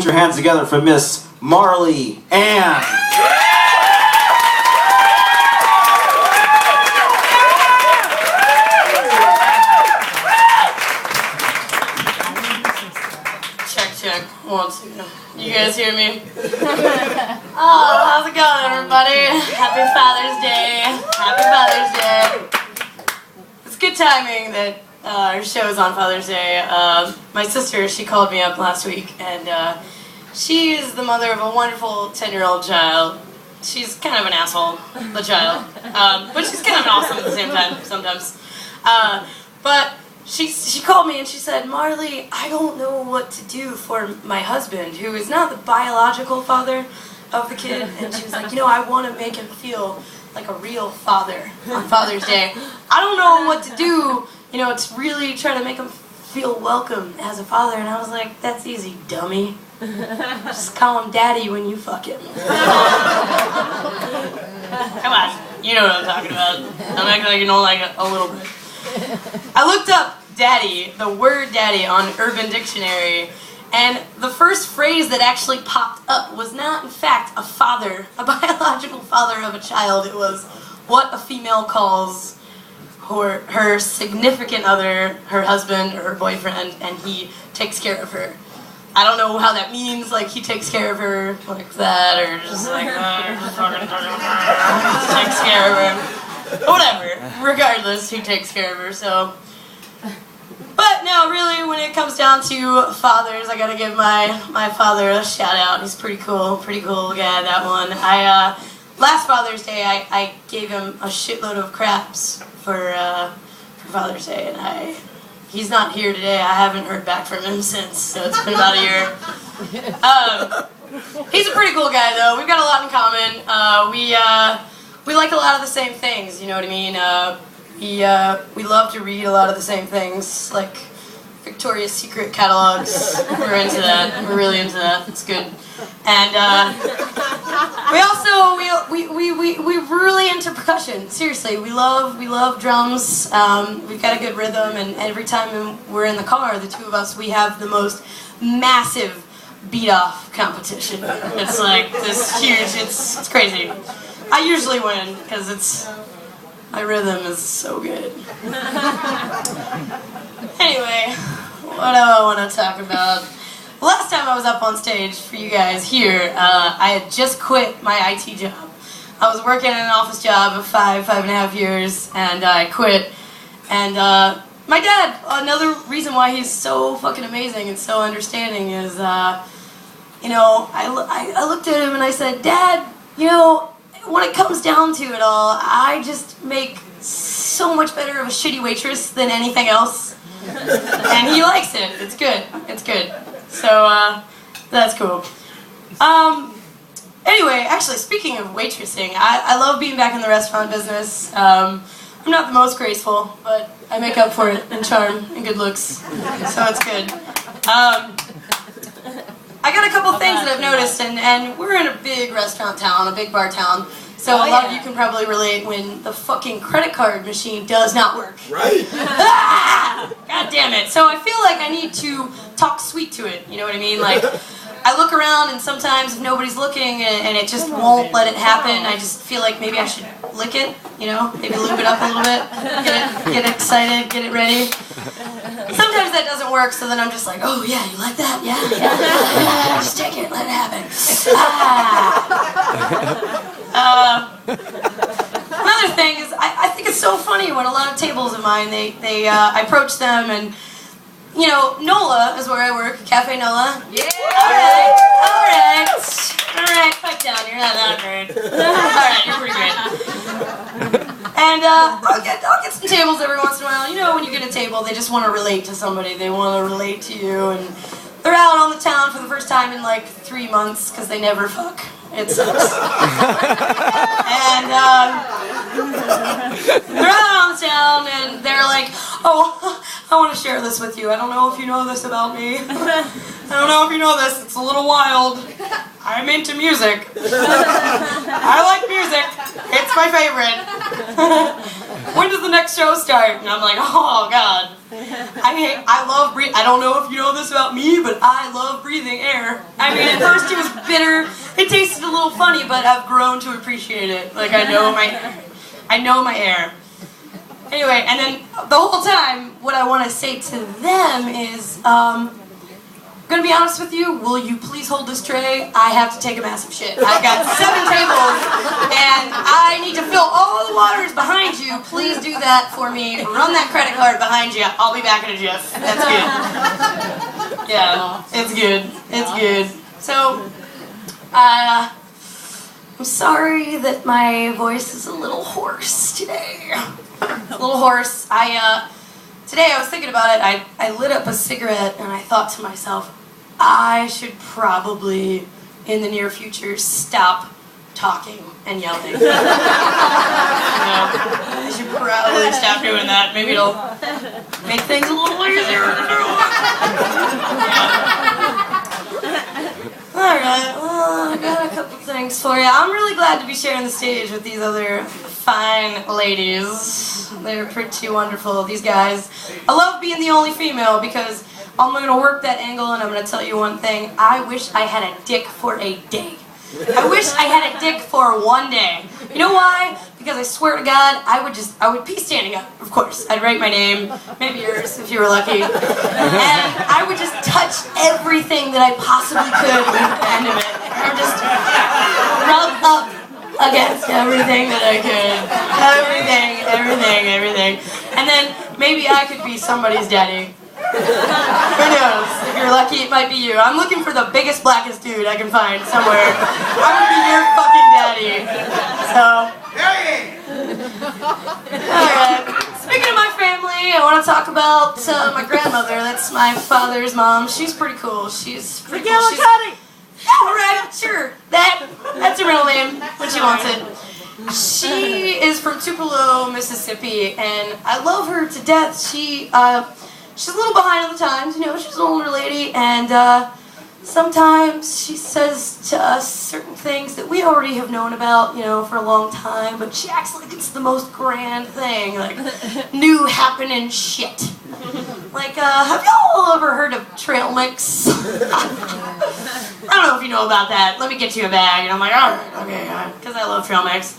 your hands together for Miss Marley Ann. Check. 1, 2. You guys hear me? Oh, how's it going, everybody? Happy Father's Day. Happy Father's Day. It's good timing that our show is on Father's Day. My sister, she called me up last week, and she is the mother of a wonderful 10-year-old child. She's kind of an asshole, the child, but she's kind of awesome at the same time sometimes. But she called me and she said, "Marley, I don't know what to do for my husband, who is not the biological father of the kid." And she was like, "I want to make him feel like a real father on Father's Day. I don't know what to do, it's really try to make him feel welcome as a father." And I was like, "That's easy, dummy. Just call him daddy when you fuck him." Come on, you know what I'm talking about. I'm acting like you know like a little bit. I looked up daddy, the word daddy, on Urban Dictionary, and the first phrase that actually popped up was not, in fact, a father, a biological father of a child. It was what a female calls her significant other, her husband or her boyfriend, and he takes care of her. I don't know how that means, like he takes care of her like that, or just like just takes care of her. Whatever. Regardless, he takes care of her, so. But no, really, when it comes down to fathers, I gotta give my father a shout out. He's pretty cool guy, that one. Last Father's Day, I gave him a shitload of craps for Father's Day, and he's not here today. I haven't heard back from him since, so it's been about a year. He's a pretty cool guy, though. We've got a lot in common. We like a lot of the same things, you know what I mean? We love to read a lot of the same things, like Victoria's Secret catalogs. We're into that. We're really into that. It's good. And we're really into percussion. Seriously, we love drums. We've got a good rhythm, and every time we're in the car, the two of us, we have the most massive beat-off competition. It's like this huge. It's crazy. I usually win because my rhythm is so good. Anyway, what do I want to talk about? Last time I was up on stage for you guys here, I had just quit my IT job. I was working in an office job of 5.5 years, and I quit. And my dad, another reason why he's so fucking amazing and so understanding is, I looked at him and I said, "Dad, when it comes down to it all, I just make so much better of a shitty waitress than anything else." And he likes it. It's good. So, that's cool. Anyway, actually, speaking of waitressing, I love being back in the restaurant business. I'm not the most graceful, but I make up for it in charm and good looks, so it's good. I got a couple things that I've noticed, and we're in a big restaurant town, a big bar town, so a lot of you can probably relate when the fucking credit card machine does not work. Right. God damn it. So I feel like I need to talk sweet to it, you know what I mean? Like, I look around and sometimes if nobody's looking and it just won't let it happen, I just feel like maybe I should lick it, maybe lube it up a little bit, get excited, get it ready. Sometimes that doesn't work, so then I'm just like, "Oh yeah, you like that? Yeah, just take it, let it happen." Another thing is, I think it's so funny when a lot of tables of mine, I approach them and, NOLA is where I work, Cafe NOLA. Yeah! Alright, pipe down, you're not that great. Alright, you're pretty great. And I'll get some tables every once in a while. When you get a table, they just want to relate to somebody. They want to relate to you, and they're out on the town for the first time in like 3 months because they never fuck. It sucks. And they're out on the town, and they're like, "Oh, I want to share this with you. I don't know if you know this about me. I don't know if you know this. It's a little wild. I'm into music. I like music. It's my favorite. When does the next show start?" And I'm like, "Oh, God. I love breathing. I don't know if you know this about me, but I love breathing air. I mean, at first it was bitter. It tasted a little funny, but I've grown to appreciate it. Like I know my air. Anyway, and then the whole time, what I want to say to them is, I'm gonna be honest with you, will you please hold this tray? I have to take a massive shit. I've got 7 tables, and I need to fill all the waters behind you. Please do that for me. Run that credit card behind you. I'll be back in a jiff. That's good. Yeah, it's good. It's good. So, I'm sorry that my voice is a little hoarse today. A little hoarse. Today I was thinking about it. I lit up a cigarette and I thought to myself, I should probably, in the near future, stop talking and yelling. You know, I should probably stop doing that. Maybe it'll make things a little easier to do. Alright, well, I got a couple things for you. I'm really glad to be sharing the stage with these other fine ladies. They're pretty wonderful, these guys. I love being the only female because I'm going to work that angle and I'm going to tell you one thing. I wish I had a dick for a day. I wish I had a dick for one day. You know why? Because I swear to God, I would be standing up, of course. I'd write my name, maybe yours if you were lucky. And I would just touch everything that I possibly could with the end of it. Or just rub up against everything that I could. Everything. And then maybe I could be somebody's daddy. Who knows? If you're lucky, it might be you. I'm looking for the biggest, blackest dude I can find somewhere. I would be your fucking daddy. So. Alright. Speaking of my family, I want to talk about my grandmother. That's my father's mom. She's pretty cool. She's pretty cool. Yeah, alright, sure. That's her middle name when she wants it. She is from Tupelo, Mississippi, and I love her to death. She's a little behind on the times, you know, she's an older lady, and sometimes she says to us certain things that we already have known about, you know, for a long time, but she acts like it's the most grand thing, like new happening shit. Like, have y'all ever heard of trail mix? I don't know if you know about that. Let me get you a bag. And I'm like, alright, okay, because I love trail mix.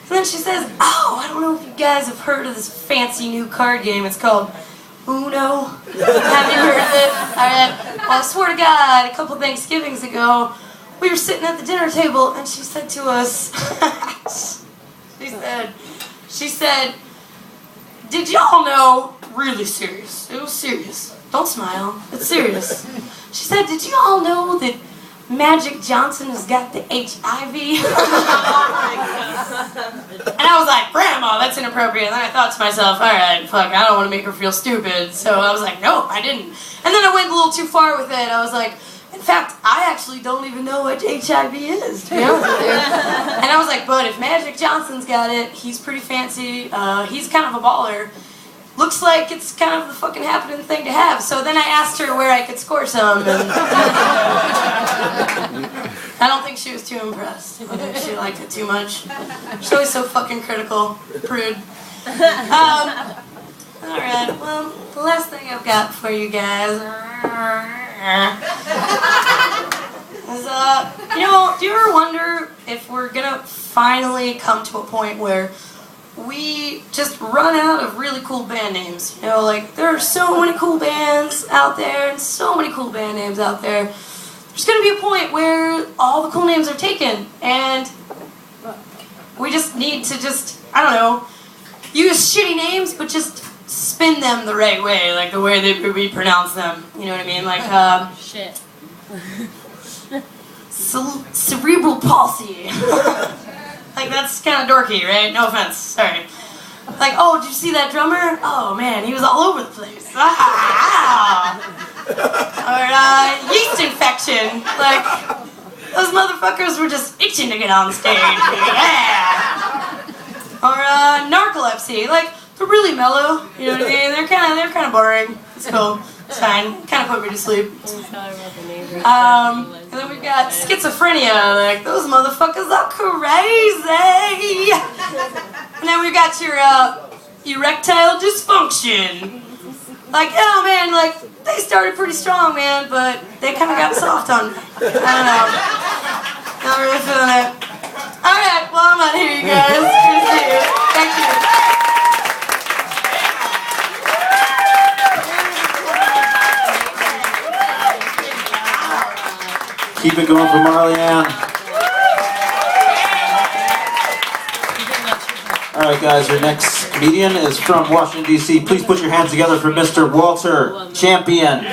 And then she says, oh, I don't know if you guys have heard of this fancy new card game. It's called Uno. Have you heard of it? Alright. Well, I swear to God, a couple Thanksgivings ago, we were sitting at the dinner table, and she said to us, she said, did y'all know, really serious, it was serious, don't smile, it's serious. She said, did you all know that Magic Johnson has got the HIV? And I was like, Grandma, that's inappropriate. And then I thought to myself, alright, fuck, I don't want to make her feel stupid. So I was like, no, I didn't. And then I went a little too far with it. I was like, in fact, I actually don't even know what HIV is, to be honest with you. And I was like, but if Magic Johnson's got it, he's pretty fancy, he's kind of a baller. Looks like it's kind of the fucking happening thing to have. So then I asked her where I could score some, and I don't think she was too impressed. I think she liked it too much. She's always so fucking critical. Prude. Alright, well, the last thing I've got for you guys is, you know, do you ever wonder if we're gonna finally come to a point where we just run out of really cool band names? You know, like, there are so many cool bands out there and so many cool band names out there. There's going to be a point where all the cool names are taken and we just need to just, I don't know, use shitty names but just spin them the right way, like the way that we pronounce them. You know what I mean? Like, shit. Cerebral palsy. Like, that's kind of dorky, right? No offense, sorry. Like, oh, did you see that drummer? Oh, man, he was all over the place. Ah! Or, yeast infection. Like, those motherfuckers were just itching to get on stage. Yeah! Or, narcolepsy. Like, they're really mellow, you know what I mean? They're kind of boring. It's cool. It's fine. Kind of put me to sleep. And then we've got schizophrenia. Like, those motherfuckers are crazy. And then we've got your erectile dysfunction. Like, oh man, like, they started pretty strong, man, but they kind of got soft on me. I don't know. Not really feeling it. Alright, well, I'm out of here, you guys. Good to see you. Thank you. Keep it going for Marley Ann. Alright guys, your next comedian is from Washington, D.C. Please put your hands together for Mr. Walter Champion.